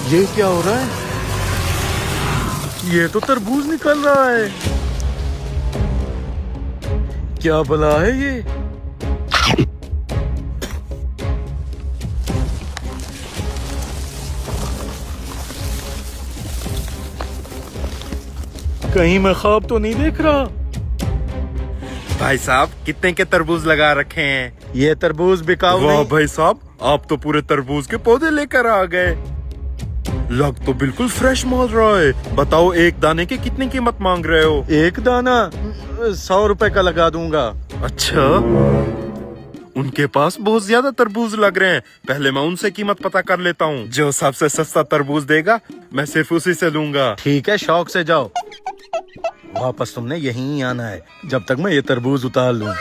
ये क्या हो रहा है? ये तो तरबूज निकल रहा है। क्या भला है ये? कहीं मैं ख्वाब तो नहीं देख रहा? भाई साहब कितने के तरबूज लगा रखे हैं? ये तरबूज बिकाऊ वाह नहीं। भाई साहब, आप तो पूरे तरबूज के पौधे लेकर आ गए। लग तो बिल्कुल फ्रेश माल रहा है। बताओ एक दाने की कितनी कीमत मांग रहे हो? एक दाना 100 रुपए का लगा दूंगा। अच्छा, उनके पास बहुत ज्यादा तरबूज लग रहे हैं। पहले मैं उनसे कीमत पता कर लेता हूँ। जो सबसे सस्ता तरबूज देगा मैं सिर्फ उसी से लूंगा। ठीक है, शौक से जाओ। वापस तुमने यहीं आना है जब तक मैं ये तरबूज उतार लूं।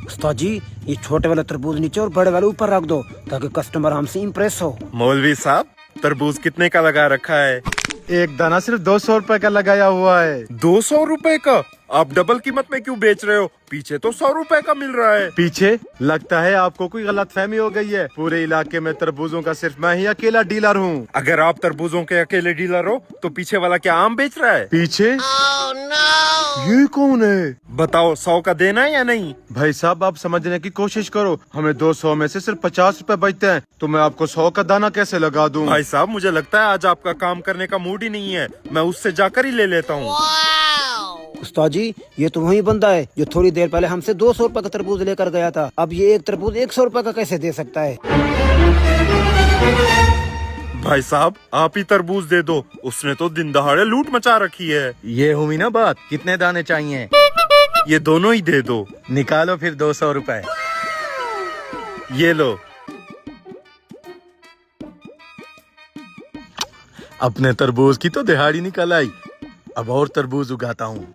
उस्ताद जी, ये छोटे वाला तरबूज नीचे और बड़े वाले ऊपर रख दो ताकि कस्टमर हमसे इम्प्रेस हो। मौलवी साहब, तरबूज कितने का लगा रखा है? एक दाना सिर्फ 200 रुपए का लगाया हुआ है। 200 रुपए का? आप डबल कीमत में क्यों बेच रहे हो? पीछे तो 100 रुपए का मिल रहा है। पीछे? लगता है आपको कोई गलतफहमी हो गई है। पूरे इलाके में तरबूजों का सिर्फ मैं ही अकेला डीलर हूँ। अगर आप तरबूजों के अकेले डीलर हो तो पीछे वाला क्या आम बेच रहा है? पीछे? ये कौन है? बताओ, 100 का देना है या नहीं? भाई साहब, आप समझने की कोशिश करो। हमें 200 में से सिर्फ 50 रुपए बचते हैं, तो मैं आपको 100 का दाना कैसे लगा दूं? भाई साहब, मुझे लगता है आज आपका काम करने का मूड ही नहीं है। मैं उससे जाकर ही ले लेता हूँ। उस्ताद जी, ये तो वही बंदा है जो थोड़ी देर पहले हमसे 200 रुपए का तरबूज लेकर गया था। अब ये एक तरबूज 100 रुपए का कैसे दे सकता है? भाई साहब, आप ही तरबूज दे दो। उसने तो दिन दहाड़े लूट मचा रखी है। ये हुई ना बात। कितने दाने चाहिए? ये दोनों ही दे दो। निकालो फिर 200 रुपए। ये लो। अपने तरबूज की तो दिहाड़ी निकल आई। अब और तरबूज उगाता हूँ।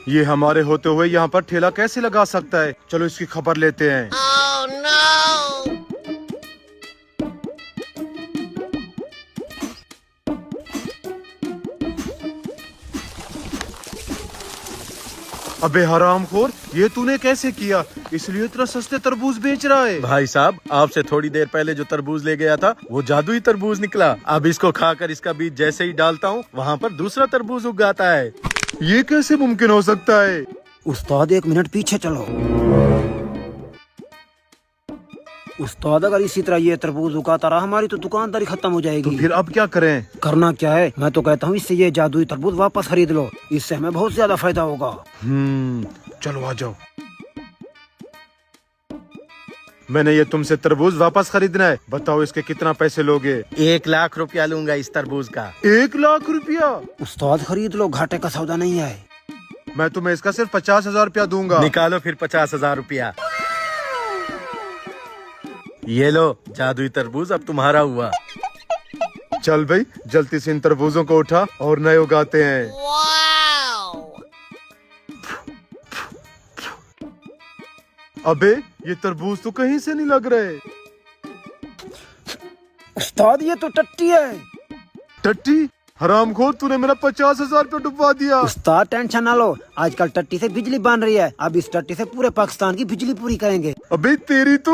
ये हमारे होते हुए यहाँ पर ठेला कैसे लगा सकता है? चलो इसकी खबर लेते हैं। अबे हरामखोर, ये तूने कैसे किया? इसलिए इतना सस्ते तरबूज बेच रहा है? भाई साहब, आपसे थोड़ी देर पहले जो तरबूज ले गया था वो जादुई तरबूज निकला। अब इसको खाकर इसका बीज जैसे ही डालता हूँ वहाँ पर दूसरा तरबूज उग जाता है। ये कैसे मुमकिन हो सकता है? उस्ताद, 1 मिनट पीछे चलो। उस्ताद, अगर इसी तरह ये तरबूज उगाता रहा हमारी तो दुकानदारी खत्म हो जाएगी। तो फिर अब क्या करें? करना क्या है, मैं तो कहता हूँ इससे ये जादुई तरबूज वापस खरीद लो। इससे हमें बहुत ज्यादा फायदा होगा। चलो आ जाओ। मैंने ये तुमसे तरबूज वापस खरीदना है। बताओ इसके कितना पैसे लोगे? 1 लाख रुपया लूंगा इस तरबूज का। 1 लाख रुपया? उस्ताद, खरीद लो, घाटे का सौदा नहीं है। मैं तुम्हें इसका सिर्फ 50,000 रुपया दूंगा। निकालो फिर 50,000 रुपया। ये लो, जादुई तरबूज अब तुम्हारा हुआ। चल भाई, जल्दी से इन तरबूजों को उठा और नए उगाते हैं। अबे, ये तरबूज तो कहीं से नहीं लग रहे। उस्ताद, ये तो टट्टी है। टट्टी? हरामखोर, तूने मेरा 50,000 रुपया डुबवा दिया। उस्ताद, टेंशन ना लो, आजकल टट्टी से बिजली बन रही है। अब इस टट्टी से पूरे पाकिस्तान की बिजली पूरी करेंगे। अबे तेरी तो